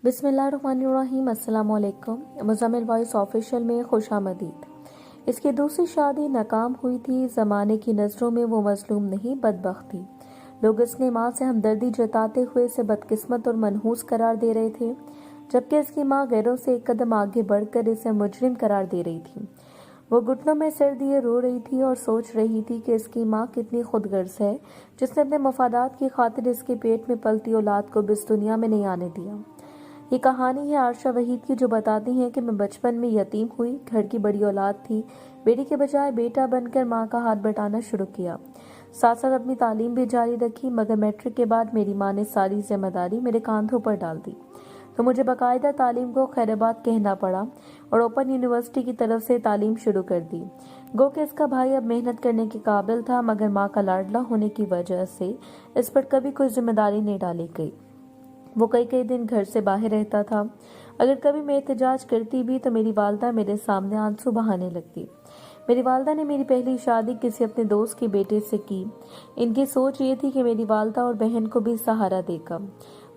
बिस्मिल्लाहिर्रहमानिर्रहीम। अस्सलाम वालेकुम। मुज़म्मिल वॉइस ऑफिशियल में खुशामदीद। इसकी दूसरी शादी नाकाम हुई थी। ज़माने की नज़रों में वो मजलूम नहीं, बदबख्त थी। लोग इसकी माँ से हमदर्दी जताते हुए इसे बदकिस्मत और मनहूस करार दे रहे थे, जबकि इसकी माँ गैरों से एक कदम आगे बढ़कर इसे मुजरिम करार दे रही थी। वो घुटनों में सिर दिए रो रही थी और सोच रही थी कि इसकी माँ कितनी खुदगर्ज है, जिसने अपने मफादात की खातिर इसके पेट में पलती औलाद को इस दुनिया में नहीं आने दिया। ये कहानी है आरशा वहीद की, जो बताती हैं कि मैं बचपन में यतीम हुई, घर की बड़ी औलाद थी। बेटी के बजाय बेटा बनकर माँ का हाथ बटाना शुरू किया। साथ साथ अपनी तालीम भी जारी रखी, मगर मैट्रिक के बाद मेरी माँ ने सारी जिम्मेदारी मेरे कांधों पर डाल दी, तो मुझे बाकायदा तालीम को खैराबाद कहना पड़ा और ओपन यूनिवर्सिटी की तरफ से तालीम शुरू कर दी। गो कि इसका भाई अब मेहनत करने के काबिल था, मगर माँ का लाडला होने की वजह से इस पर कभी कोई जिम्मेदारी नहीं डाली गई। वो कई कई दिन घर से बाहर रहता था। अगर कभी मैं एहतजाज करती भी तो मेरी वालदा मेरे सामने आंसू बहाने लगती। मेरी वालदा ने मेरी पहली शादी किसी अपने दोस्त के बेटे से की। इनकी सोच ये थी कि मेरी वालदा और बहन को भी सहारा देगा,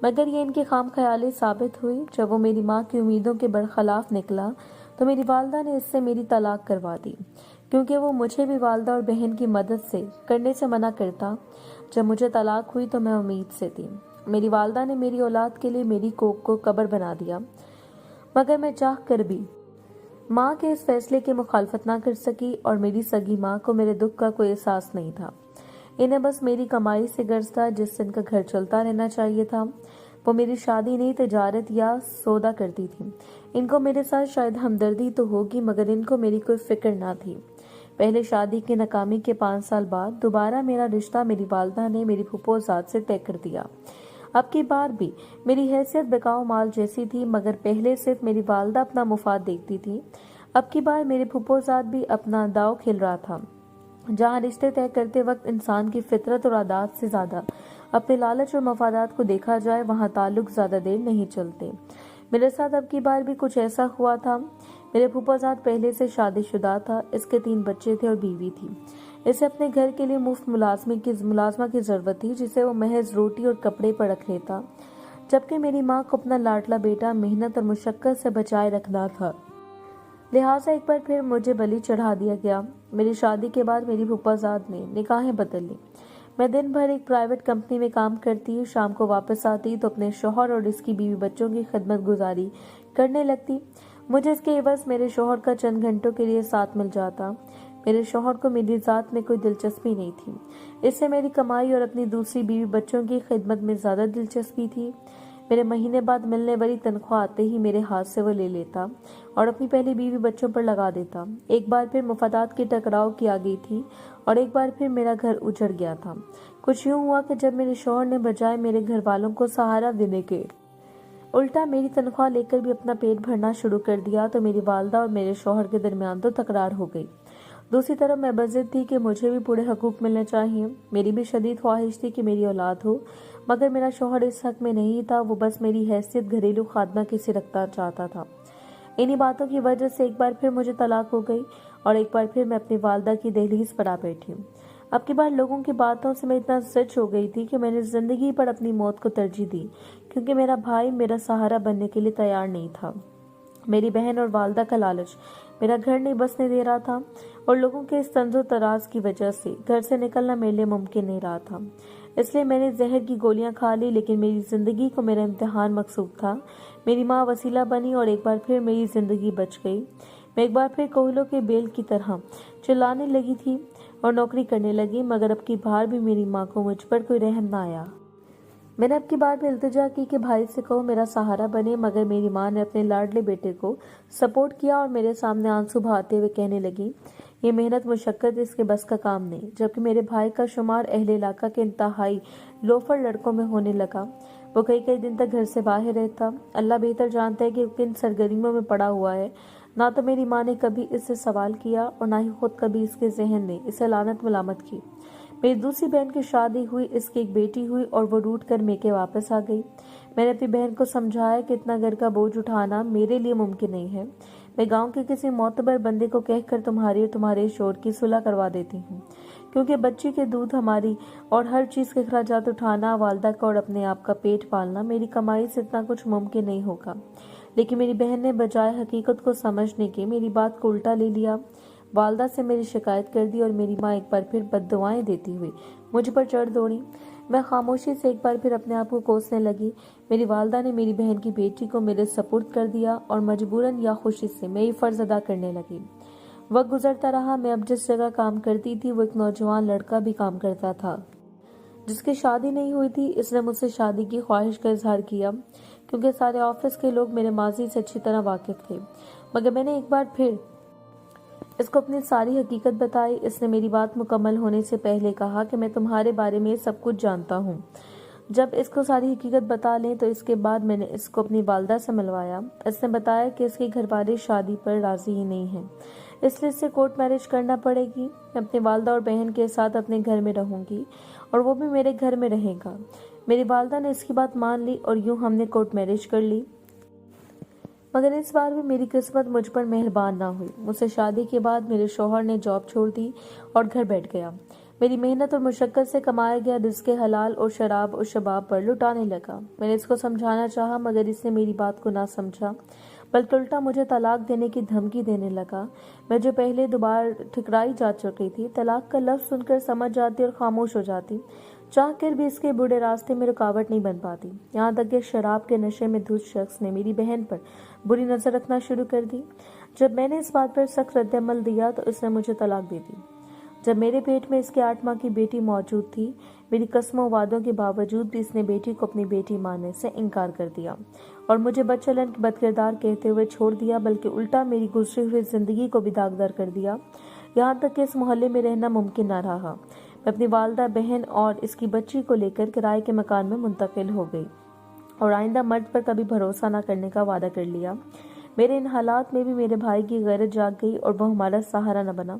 मगर ये इनकी खाम ख्याली साबित हुई। जब वो मेरी माँ की उम्मीदों के बरखिलाफ निकला तो मेरी वालदा ने इससे मेरी तलाक करवा दी, क्योंकि वो मुझे भी वालदा और बहन की मदद से करने से मना करता। जब मुझे तलाक हुई तो मैं उम्मीद से थी। मेरी वालदा ने मेरी औलाद के लिए मेरी कोख को कब्र बना दिया, मगर मैं चाह कर भी माँ के इस फैसले की मुखालफत ना कर सकी और मेरी सगी माँ को मेरे दुख का कोई एहसास नहीं था। इन्हें बस मेरी कमाई से गर्ज था, जिससे इनका घर चलता रहना चाहिए था। वो मेरी शादी नहीं, तिजारत या सौदा करती थी। इनको मेरे साथ शायद हमदर्दी तो होगी, मगर इनको मेरी कोई फिक्र ना थी। पहले शादी की नाकामी के 5 साल बाद दोबारा मेरा रिश्ता मेरी वालदा ने मेरी फुफोजाद से तय कर दिया। अब की बार भी मेरी हैसियत बिकाऊ माल जैसी थी, मगर पहले सिर्फ मेरी वालदा अपना मुफाद देखती थी। अब की बार मेरे फुफोजाद भी अपना दाव खेल रहा था। जहाँ रिश्ते तय करते वक्त इंसान की फितरत और आदत से ज्यादा अपने लालच और मफादात को देखा जाए, वहाँ ताल्लुक ज्यादा देर नहीं चलते। मेरे साथ अब की बार भी कुछ ऐसा हुआ था। मेरे फूफाजाद पहले से शादीशुदा था। इसके 3 बच्चे थे और बीवी थी। इसे अपने घर के लिए मुफ्त मुलाजमा की जरूरत थी, जिसे वो महज रोटी और कपड़े पर रख लेता, जबकि मेरी माँ को अपना लाडला बेटा मेहनत और मुशक्कत से बचाए रखना था। लिहाजा एक बार फिर मुझे बलि चढ़ा दिया गया। मेरी शादी के बाद मेरी फूफाजाद ने निगाहें बदल ली। मैं दिन भर एक प्राइवेट कंपनी में काम करती, शाम को वापस आती तो अपने शौहर और इसकी बीवी बच्चों की खिदमत गुजारी करने लगती। मुझे इसके एवज मेरे शौहर का चंद घंटों के लिए साथ मिल जाता। मेरे शौहर को मेरी जात में कोई दिलचस्पी नहीं थी। इससे मेरी कमाई और अपनी दूसरी बीवी बच्चों की खिदमत में ज्यादा दिलचस्पी थी। मेरे महीने बाद मिलने वाली तनख्वाह आते ही मेरे हाथ से वो ले लेता और अपनी पहली बीवी बच्चों पर लगा देता। एक बार फिर मुफादात की टकराव की आ गई थी और एक बार फिर मेरा घर उजड़ गया था। कुछ यूं हुआ कि जब मेरे शौहर ने बजाय मेरे घर वालों को सहारा देने के उल्टा मेरी तनख्वाह लेकर भी अपना पेट भरना शुरू कर दिया, तो मेरी वालदा और मेरे शौहर के दरमियान तो तकरार हो गई। दूसरी तरफ मैं बज़िद थी कि मुझे भी पूरे हकूक मिलने चाहिए। मेरी भी शदीद ख्वाहिश थी कि मेरी औलाद हो, मगर मेरा शौहर इस हक में नहीं था। वो बस मेरी हैसियत घरेलू खादमा की सी रखना चाहता था। इन्हीं बातों की वजह से एक बार फिर मुझे तलाक हो गई और एक बार फिर मैं अपनी वालदा की दहलीज पर आ बैठी। अब की बार लोगों की बातों से मैं इतना सच हो गई थी कि मैंने जिंदगी पर अपनी मौत को तरजीह दी, क्योंकि मेरा भाई मेरा सहारा बनने के लिए तैयार नहीं था। मेरी बहन और वालदा का लालच मेरा घर नहीं बसने दे रहा था और लोगों के इस तंजो तराज की वजह से घर से निकलना मेरे लिए मुमकिन नहीं रहा था। इसलिए मैंने जहर की गोलियां खा ली, लेकिन मेरी जिंदगी को मेरा इम्तिहान मकसूद था। मेरी माँ वसीला बनी और एक बार फिर मेरी जिंदगी बच गई। मैं एक बार फिर कोयलों के बेल की तरह चिल्लाने लगी थी और नौकरी करने लगी, मगर अब की बार भी मेरी माँ को मुझ पर कोई रहम ना आया। मैंने अब की बार भी इल्तिजा की कि भाई से कहो मेरा सहारा बने, मगर मेरी माँ ने अपने लाडले बेटे को सपोर्ट किया और मेरे सामने आंसू बहाते हुए कहने लगी, ये मेहनत मुशक्कत इसके बस का काम नहीं। जबकि मेरे भाई का शुमार अहले इलाका के इंतहाई लोफर लड़कों में होने लगा। वो कई कई दिन तक घर से बाहर रहता। अल्लाह बेहतर जानता है कि किन सरगर्मियों में पड़ा हुआ है। ना तो मेरी माँ ने कभी इससे सवाल किया और ना ही खुद कभी इसके जहन ने इसे लानत मलामत की। मेरी दूसरी बहन की शादी हुई, इसकी एक बेटी हुई और वो रूठ कर मेके वापस आ गई। मैंने अपनी बहन को समझाया कि इतना घर का बोझ उठाना मेरे लिए मुमकिन नहीं है। मैं गांव के किसी मोतबर बंदे को कहकर तुम्हारी और तुम्हारे शोर की सुलह करवा देती हूँ, क्योंकि बच्ची के दूध हमारी और हर चीज़ के अखराजात उठाना, वालदा का और अपने आप का पेट पालना मेरी कमाई से इतना कुछ मुमकिन नहीं होगा। लेकिन मेरी बहन ने बजाय हकीकत को समझने के मेरी बात को उल्टा ले लिया, वालदा से मेरी शिकायत कर दी और मेरी माँ एक बार फिर बद्दुआएं देती हुई मुझ पर चढ़ दौड़ी। मैं खामोशी से एक बार फिर अपने आप को कोसने लगी। मेरी वालदा ने मेरी बहन की बेटी को मेरे सपुर्द कर दिया और मजबूरन या खुशी से मैं ये फर्ज अदा करने लगी। वक्त गुजरता रहा। मैं अब जिस जगह काम करती थी वो एक नौजवान लड़का भी काम करता था जिसकी शादी नहीं हुई थी। इसने मुझसे शादी की ख्वाहिश का इजहार किया क्योंकि सारे ऑफिस के लोग मेरे माजी से अच्छी तरह वाकिफ थे, मगर मैंने एक बार फिर इसको अपनी सारी हकीकत बताई। इसने मेरी बात मुकम्मल होने से पहले कहा कि मैं तुम्हारे बारे में सब कुछ जानता हूँ। जब इसको सारी हकीकत बता लें तो इसके बाद मैंने इसको अपनी वालदा से मिलवाया। इसने बताया कि इसके घर वाले शादी पर राजी ही नहीं हैं, इसलिए इसे कोर्ट मैरिज करना पड़ेगी। मैं अपनी वालदा और बहन के साथ अपने घर में रहूंगी और वो भी मेरे घर में रहेगा। मेरी वालदा ने इसकी बात मान ली और यूं हमने कोर्ट मैरिज कर ली। मगर इस बार भी मेरी किस्मत मुझ पर मेहरबान ना हुई। मुझसे शादी के बाद मेरे शौहर ने जॉब छोड़ दी और घर बैठ गया। मेरी मेहनत और मुशक्कत से कमाया गया रिज़्क़ हलाल और शराब और शबाब पर लुटाने लगा। मैंने इसको समझाना चाहा मगर इसने मेरी बात को ना समझा, बल्कि उल्टा मुझे तलाक देने की धमकी देने लगा। मैं जो पहले दोबारा ठुकराई जा चुकी थी, तलाक का लफ्ज़ सुनकर समझ जाती और खामोश हो जाती। चाह कर भी इसके बूढ़े रास्ते में रुकावट नहीं बन पाती। यहाँ तक कि शराब के नशे में धुत शख्स ने मेरी बहन पर बुरी नज़र रखना शुरू कर दी। जब मैंने इस बात पर सख्त रद्द-ए-अमल दिया तो इसने मुझे तलाक दे दी। जब मेरे पेट में इसके 8 माह की बेटी मौजूद थी, मेरी कस्मों वादों के बावजूद भी इसने बेटी को अपनी बेटी मानने से इनकार कर दिया और मुझे बदचलन बदकिरदार कहते हुए छोड़ दिया, बल्कि उल्टा मेरी गुजरी हुई जिंदगी को भी दागदार कर दिया। यहाँ तक कि इस मोहल्ले में रहना मुमकिन न रहा। मैं अपनी वालदा, बहन और इसकी बच्ची को लेकर किराए के मकान में मुंतकिल हो गई और आइंदा मर्द पर कभी भरोसा न करने का वादा कर लिया। मेरे इन हालात में भी मेरे भाई की गैरत जाग गई और वह हमारा सहारा न बना।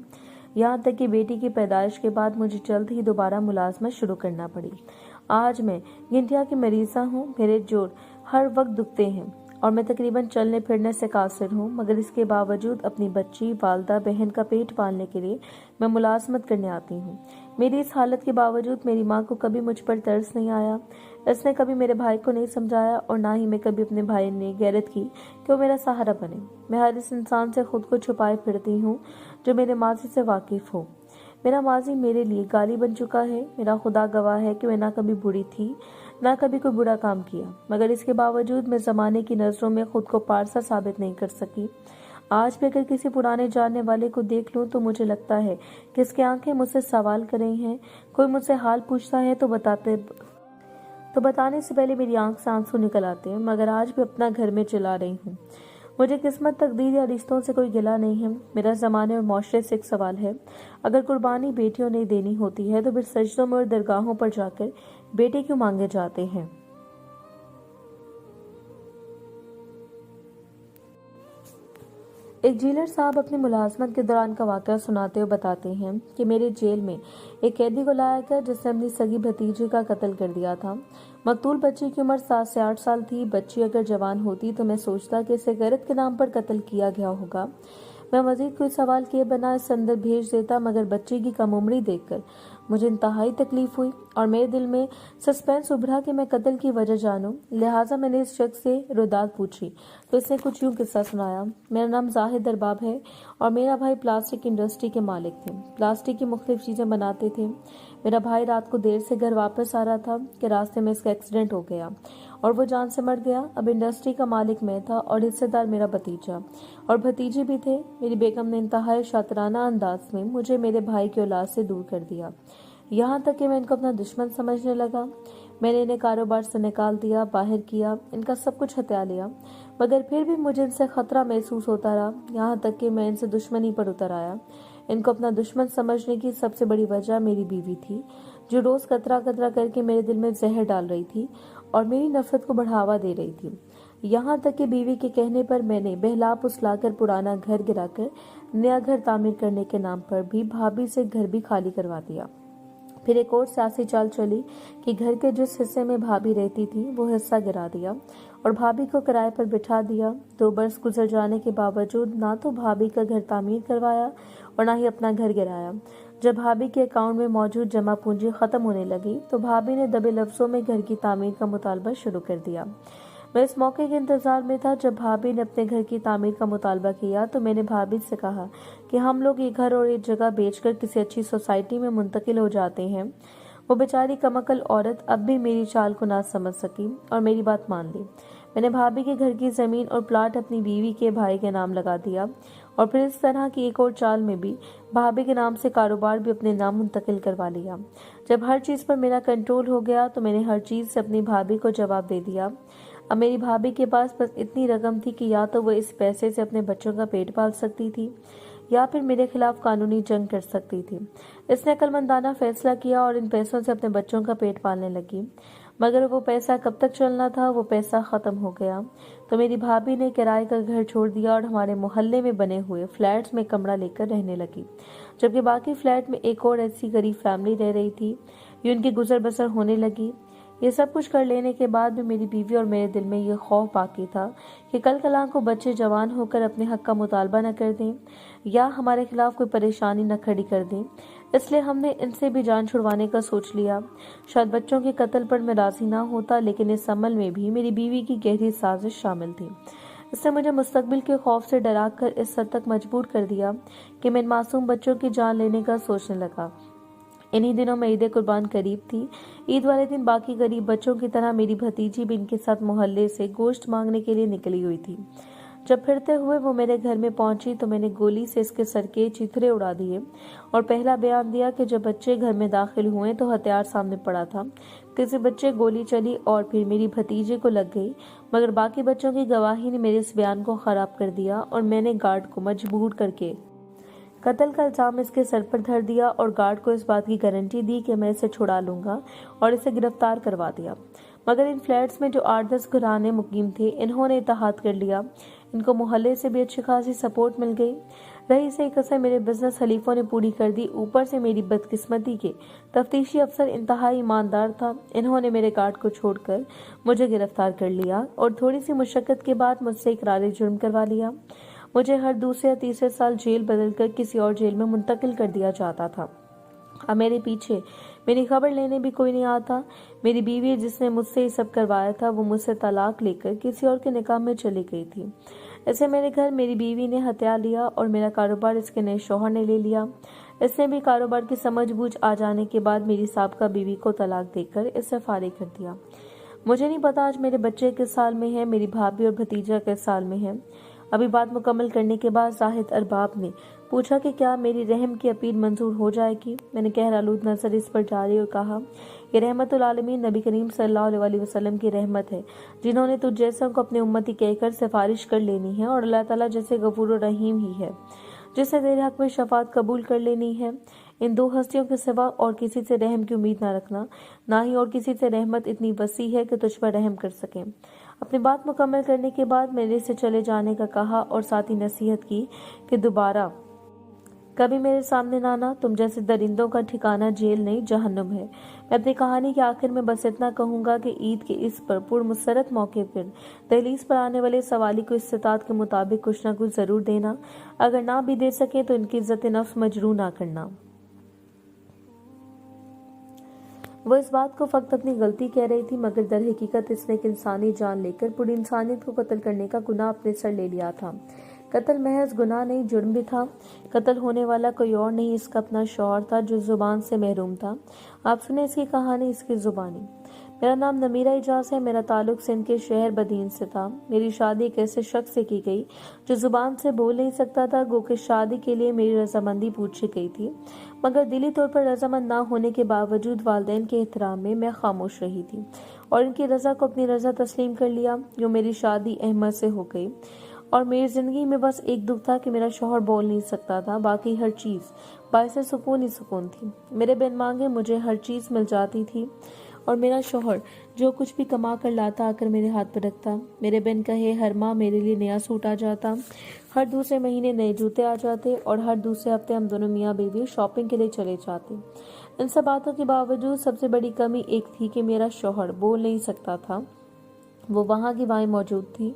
यहाँ तक कि बेटी की पैदाइश के बाद मुझे जल्द ही दोबारा मुलाजमत शुरू करना पड़ी। आज मैं गिनटिया की मरीज़ा हूँ। मेरे जोड़ हर वक्त दुखते हैं और मैं तकरीबन चलने फिरने से कासिर हूँ, मगर इसके बावजूद अपनी बच्ची, वालदा, बहन का पेट पालने के लिए मैं मुलाजमत करने आती हूँ। मेरी इस हालत के बावजूद मेरी माँ को कभी मुझ पर तरस नहीं आया। इसने कभी मेरे भाई को नहीं समझाया और ना ही मैं कभी अपने भाई ने गैरत की कि वो मेरा सहारा बने। मैं हर इस इंसान से खुद को छुपाए फिरती हूँ जो मेरे माजी से वाकिफ हो। मेरा माजी मेरे लिए गाली बन चुका है। मेरा खुदा गवाह है कि मैं ना कभी बुरी थी, ना कभी कोई बुरा काम किया, मगर इसके बावजूद मैं ज़माने की नज़रों में खुद को पारसा साबित नहीं कर सकी। आज भी अगर किसी पुराने जानने वाले को देख लूं तो मुझे लगता है कि इसकी आंखें मुझसे सवाल कर रही हैं। कोई मुझसे हाल पूछता है तो बताने से पहले मेरी आंख से आंसू निकल आते हैं, मगर आज भी अपना घर में चला रही हूँ। मुझे किस्मत, तकदीर या रिश्तों से कोई गिला नहीं है। मेरा ज़माने और माशरे से एक सवाल है, अगर कुर्बानी बेटियों ने देनी होती है तो फिर सजदों में और दरगाहों पर जाकर बेटे क्यों मांगे जाते हैं। एक जेलर साहब अपनी मुलाजमत के दौरान का वाक़या सुनाते हुए बताते हैं कि मेरे जेल में एक कैदी को लाया गया जिसने अपनी सगी भतीजी का कत्ल कर दिया था। मकतूल बच्ची की उम्र 7 से 8 साल थी। बच्ची अगर जवान होती तो मैं सोचता कि इसे गैरत के नाम पर कत्ल किया गया होगा। मैं मजीद कोई सवाल किए बिना इस अंदर भेज देता, मगर बच्ची की कम उम्री देखकर मुझे इंतहाई तकलीफ हुई और मेरे दिल में सस्पेंस उभरा कि मैं कत्ल की वजह जानूं। लिहाजा मैंने इस शख्स से रुदात पूछी तो इसने कुछ यूं किस्सा सुनाया। मेरा नाम जाहिद अरबाब है और मेरा भाई प्लास्टिक इंडस्ट्री के मालिक थे। प्लास्टिक की मुख्तलिफ चीज़ें बनाते थे। मेरा भाई रात को देर से घर वापस आ रहा था कि रास्ते में इसका एक्सीडेंट हो गया और वो जान से मर गया। अब इंडस्ट्री का मालिक मैं था और हिस्सेदार मेरा भतीजा और भतीजे भी थे। मेरी बेगम ने इंतहाई शातिराना अंदाज में मुझे मेरे भाई की औलाद से दूर कर दिया, यहाँ तक कि मैं इनको अपना दुश्मन समझने लगा। मैंने इन्हें कारोबार से निकाल दिया, बाहर किया, इनका सब कुछ हत्या लिया, मगर फिर भी मुझे इनसे खतरा महसूस होता रहा, यहाँ तक कि मैं इनसे दुश्मनी पर उतर आया। इनको अपना दुश्मन समझने की सबसे बड़ी वजह मेरी बीवी थी, जो रोज कतरा कतरा करके मेरे दिल में जहर डाल रही थी और मेरी नफरत को बढ़ावा दे रही थी। यहाँ तक कि बीवी के कहने पर मैंने बहला फुसलाकर पुराना घर गिराकर नया घर तामीर करने के नाम पर भी भाभी से घर भी खाली करवा दिया। फिर एक और सियासी चाल चली कि घर के जिस हिस्से में भाभी रहती थी वो हिस्सा गिरा दिया और भाभी को किराए पर बिठा दिया। 2 बरस गुजर जाने के बावजूद ना तो भाभी का घर तामीर करवाया और ना ही अपना घर गिराया। जब भाभी के अकाउंट में मौजूद जमा पूंजी खत्म होने लगी तो भाभी ने दबे लफ्जों में घर की तामीर का मुतालबा शुरू कर दिया। मैं इस मौके के इंतजार में था जब भाभी ने अपने घर की तामीर का मुतालबा किया तो मैंने भाभी से कहा कि हम लोग ये घर और ये जगह बेचकर किसी अच्छी सोसाइटी में मुंतकिल हो जाते हैं। वो बेचारी कमअकल औरत अब भी मेरी चाल को ना समझ सकी और मेरी बात मान ली। मैंने भाभी के घर की जमीन और प्लाट अपनी बीवी के भाई के नाम लगा दिया और फिर इस तरह की एक और चाल में भी भाभी के नाम से कारोबार भी अपने नाम मुंतकिल करवा लिया। जब हर चीज़ पर मेरा कंट्रोल हो गया तो मैंने हर चीज़ से अपनी भाभी को जवाब दे दिया। अब मेरी भाभी के पास बस इतनी रकम थी कि या तो वो इस पैसे से अपने बच्चों का पेट पाल सकती थी या फिर मेरे खिलाफ कानूनी जंग कर सकती थी। इसने अक्लमंदाना फैसला किया और इन पैसों से अपने बच्चों का पेट पालने लगी। मगर वो पैसा कब तक चलना था, वो पैसा ख़त्म हो गया तो मेरी भाभी ने किराए का घर छोड़ दिया और हमारे मोहल्ले में बने हुए फ्लैट्स में कमरा लेकर रहने लगी, जबकि बाकी फ्लैट में एक और ऐसी गरीब फैमिली रह रही थी। ये उनकी गुजर बसर होने लगी। ये सब कुछ कर लेने के बाद भी मेरी बीवी और मेरे दिल में ये खौफ बाकी था कि कल कलां को बच्चे जवान होकर अपने हक का मुतालबा न कर दें या हमारे खिलाफ कोई परेशानी न खड़ी कर दें। इसलिए हमने इनसे भी जान छुड़वाने का सोच लिया। शायद बच्चों के कत्ल पर मैं राजी ना होता, लेकिन इस अमल में भी मेरी बीवी की गहरी साजिश शामिल थी। इसने मुझे मुस्तकबिल के खौफ से डरा कर इस हद तक मजबूर कर दिया कि मैं इन मासूम बच्चों की जान लेने का सोचने लगा। इन्हीं दिनों में ईद कुर्बान करीब थी। ईद वाले दिन बाकी गरीब बच्चों की तरह मेरी भतीजी भी इनके साथ मोहल्ले से गोश्त मांगने के लिए निकली हुई थी। जब फिरते हुए वो मेरे घर में पहुंची तो मैंने गोली से इसके सर के चिथड़े उड़ा दिए और पहला बयान दिया कि जब बच्चे घर में दाखिल हुए तो हथियार सामने पड़ा था। किसी बच्चे गोली चली और फिर मेरी भतीजे को लग गई, मगर बाकी बच्चों की गवाही ने मेरे इस बयान को खराब कर दिया और मैंने गार्ड को मजबूर करके कत्ल का इल्जाम इसके सर पर धर दिया और गार्ड को इस बात की गारंटी दी कि मैं इसे छुड़ा लूंगा और इसे गिरफ्तार करवा दिया। मगर इन फ्लैट्स में जो 8-10 घराने मुकीम थे, इन्होंने इत्तेहाद कर लिया। इनको मोहल्ले से भी अच्छी खासी सपोर्ट मिल गई। रही सही कसर मेरे बिजनेस हलीफों ने पूरी कर दी। ऊपर से मेरी बदकिस्मती के तफ्तीशी अफसर इंतहाई ईमानदार था। इन्होंने मेरे गार्ड को छोड़कर मुझे गिरफ्तार कर लिया और थोड़ी सी मुशक्कत के बाद मुझसे इकरार जुर्म करवा लिया। मुझे हर दूसरे या तीसरे साल जेल बदलकर किसी और जेल में मुंतकिल कर दिया जाता था। अब मेरे पीछे मेरी खबर लेने भी कोई नहीं आता। मेरी बीवी जिसने मुझसे ये सब करवाया था, वो मुझसे तलाक लेकर किसी और के निकाह में चली गई थी। ऐसे मेरे घर मेरी बीवी ने हत्या लिया और मेरा कारोबार इसके नए शौहर ने ले लिया। इसने भी कारोबार की समझ बूझ आ जाने के बाद मेरी साबका बीवी को तलाक देकर इससे फारिग कर दिया। मुझे नहीं पता आज मेरे बच्चे किस साल में है, मेरी भाभी और भतीजा किस साल में है। अभी बात मुकम्मल करने के बाद जाहिद अरबाब ने पूछा कि क्या मेरी रहम की अपील मंजूर हो जाएगी। मैंने गहरालूद नजर इस पर डाली और कहा, ये रहमतुल आलमीन नबी करीम सल्लल्लाहु अलैहि वसल्लम की रहमत है, जिन्होंने तुझ जैसों को अपने उम्मती कहकर सिफारिश कर लेनी है और अल्लाह ताला जैसे गफूर और रहीम ही है जिसने तेरे हक में शफात कबूल कर लेनी है। इन दो हस्तियों के सिवा और किसी से रहम की उम्मीद ना रखना, ना ही और किसी से रहमत इतनी वसी है कि तुझ पर रहम कर सके। अपनी बात मुकम्मल करने के बाद मेरे से चले जाने का कहा और साथ ही नसीहत की कि दोबारा कभी मेरे सामने ना आना। तुम जैसे दरिंदों का ठिकाना जेल नहीं जहन्नुम है। मैं अपनी कहानी के आखिर में बस इतना कहूंगा कि ईद के इस पर मुसरत मौके पर दहलीज पर आने वाले सवाली को इस्तिताअत के मुताबिक कुछ ना कुछ जरूर देना। अगर ना भी दे सके तो इनकी इज्जत नफ्स मजरू ना करना। वो इस बात को फक्त अपनी गलती कह रही थी, मगर दर हकीकत इसने एक इंसानी जान लेकर पूरी इंसानियत को कत्ल करने का गुनाह अपने सर ले लिया था। कत्ल महज गुनाह नहीं, जुर्म भी था। कत्ल होने वाला कोई और नहीं, इसका अपना शौहर था जो जुबान से महरूम था। आप सुने इसकी कहानी, इसकी जुबानी। मेरा नाम नमीरा इजाज है। मेरा ताल्लुक सिंध के शहर बदीन से था। मेरी शादी एक ऐसे शख्स से की गई जो जुबान से बोल नहीं सकता था। गो कि शादी के लिए मेरी रजामंदी पूछी गई थी, मगर दिली तौर पर रजामंद ना होने के बावजूद वालिदैन के एहतराम में मैं खामोश रही थी और इनकी रजा को अपनी रजा तस्लीम कर लिया। जो मेरी शादी अहमद से हो गई और मेरी जिंदगी में बस एक दुख था कि मेरा शौहर बोल नहीं सकता था। बाकी हर चीज बायसे सुकून ही सुकून थी। मेरे बिन मांगे मुझे हर चीज मिल जाती थी और मेरा शौहर जो कुछ भी कमा कर लाता आकर मेरे हाथ पर रखता। मेरे बिन कहे हर माह मेरे लिए नया सूट आ जाता, हर दूसरे महीने नए जूते आ जाते और हर दूसरे हफ्ते हम दोनों मियाँ बीवी शॉपिंग के लिए चले जाते। इन सब बातों के बावजूद सबसे बड़ी कमी एक थी कि मेरा शौहर बोल नहीं सकता था। وہ وہاں کی وہیں موجود تھی۔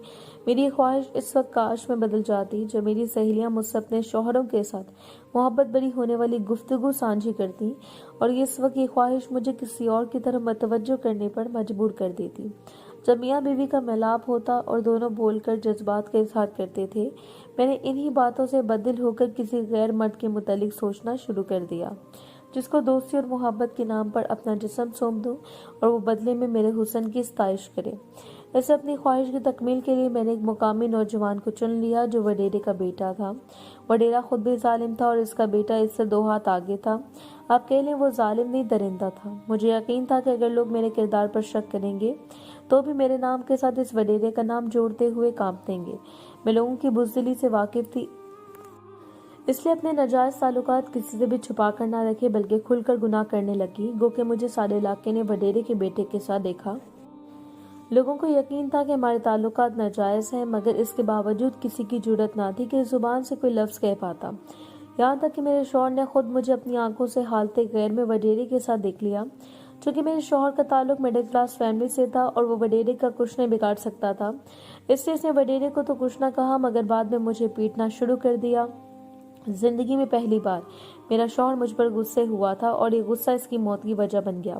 میری خواہش اس وقت کاش میں بدل جاتی جب میری سہیلیاں مجھ سے اپنے شوہروں کے ساتھ محبت بری ہونے والی گفتگو سانجھی کرتی اور اس وقت یہ خواہش مجھے کسی اور کی طرف متوجہ کرنے پر مجبور کر دیتی۔ جب میاں بیوی کا ملاپ ہوتا اور دونوں بول کر جذبات کا اظہار کرتے تھے، میں نے انہی باتوں سے بدل ہو کر کسی غیر مرد کے متعلق سوچنا شروع کر دیا، جس کو دوستی اور محبت کے نام پر اپنا جسم سونپ دوں اور وہ بدلے میں میرے حسن کی ستائش کرے۔ ایسے اپنی خواہش کی تکمیل کے لیے میں نے ایک مقامی نوجوان کو چن لیا جو وڈیرے کا بیٹا تھا۔ وڈیرا خود بھی ظالم تھا اور اس کا بیٹا اس سے 2 ہاتھ آگے تھا۔ آپ کہہ لیں وہ ظالم نہیں درندہ تھا۔ مجھے یقین تھا کہ اگر لوگ میرے کردار پر شک کریں گے تو بھی میرے نام کے ساتھ اس وڈیرے کا نام جوڑتے ہوئے کانپ دیں گے۔ میں لوگوں کی بزدلی سے واقف تھی، اس لیے اپنے ناجائز تعلقات کسی سے بھی چھپا کر نہ رکھے بلکہ کھل کر گناہ کرنے لگی۔ گو کہ مجھے سارے علاقے نے وڈیرے کے بیٹے کے ساتھ دیکھا۔ لوگوں کو یقین تھا کہ ہمارے تعلقات ناجائز ہیں، مگر اس کے باوجود کسی کی جرأت نہ تھی کہ اس زبان سے کوئی لفظ کہہ پاتا۔ یہاں تک کہ میرے شوہر نے خود مجھے اپنی آنکھوں سے حالت غیر میں وڈیرے کے ساتھ دیکھ لیا۔ چونکہ میرے شوہر کا تعلق مڈل کلاس فیملی سے تھا اور وہ وڈیرے کا کچھ نہیں بگاڑ سکتا تھا، اس لیے اس نے وڈیرے کو تو کچھ نہ کہا مگر بعد میں مجھے پیٹنا شروع کر دیا۔ زندگی میں پہلی بار میرا شوہر مجھ پر غصے ہوا تھا اور یہ غصہ اس کی موت کی وجہ بن گیا۔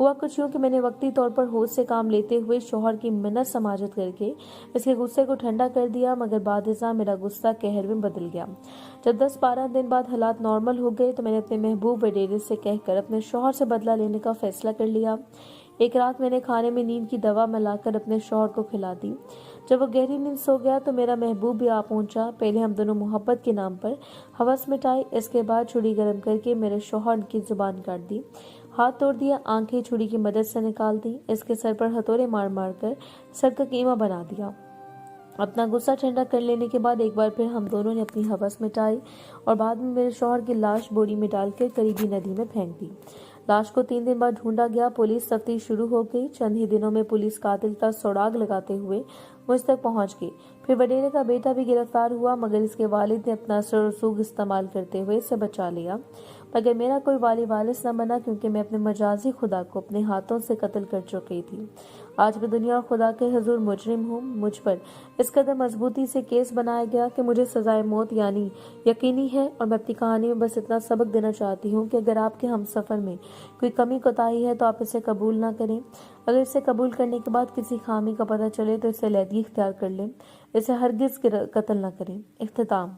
ہوا کچھ یوں کہ میں نے وقتی طور پر ہوش سے کام لیتے ہوئے شوہر کی منت سماجت کر کے اس کے غصے کو ٹھنڈا کر دیا، مگر بعد ازاں میرا غصہ قہر میں بدل گیا۔ جب 10-12 دن بعد حالات نارمل ہو گئے تو میں نے اپنے محبوب وڈیرے سے کہہ کر اپنے شوہر سے بدلہ لینے کا فیصلہ کر لیا۔ ایک رات میں نے کھانے میں نیند کی دوا ملا کر اپنے شوہر کو کھلا دی۔ جب وہ گہری نیند سو گیا تو میرا محبوب بھی آ پہنچا۔ پہلے ہم دونوں محبت کے نام پر ہوس مٹائی، اس کے بعد چھری گرم کر کے میرے شوہر کی زبان کاٹ دی، ہاتھ توڑ دیا، آنکھیں چھری کی مدد سے نکال دی، اس کے سر پر ہتھوڑے مار مار کر سر کا قیمہ بنا دیا۔ اپنا غصہ ٹھنڈا کر لینے کے بعد ایک بار پھر ہم دونوں نے اپنی ہوس مٹائی اور بعد میں میرے شوہر کی لاش بوری میں ڈال کر قریبی ندی میں پھینک دی۔ لاش کو 3 دن بعد ڈھونڈا گیا، پولیس تفتیش شروع ہو گئی۔ چند ہی دنوں میں پولیس قاتل کا سراغ لگاتے ہوئے مجھ تک پہنچ گئی۔ پھر وڈیرے کا بیٹا بھی گرفتار ہوا مگر اس کے والد نے اپنا اثر و رسوخ استعمال کرتے ہوئے اسے بچا لیا، مگر میرا کوئی والی وارث نہ بنا کیونکہ میں اپنے مجازی خدا کو اپنے ہاتھوں سے قتل کر چکی تھی۔ آج میں دنیا اور خدا کے حضور مجرم ہوں۔ مجھ پر اس قدر مضبوطی سے کیس بنایا گیا کہ مجھے سزائے موت یعنی یقینی ہے، اور میں اپنی کہانی میں بس اتنا سبق دینا چاہتی ہوں کہ اگر آپ کے ہم سفر میں کوئی کمی کوتاہی ہے تو آپ اسے قبول نہ کریں۔ اگر اسے قبول کرنے کے بعد کسی خامی کا پتہ چلے تو اسے علیحدگی اختیار کر لیں، اسے ہرگز قتل نہ کریں۔ اختتام۔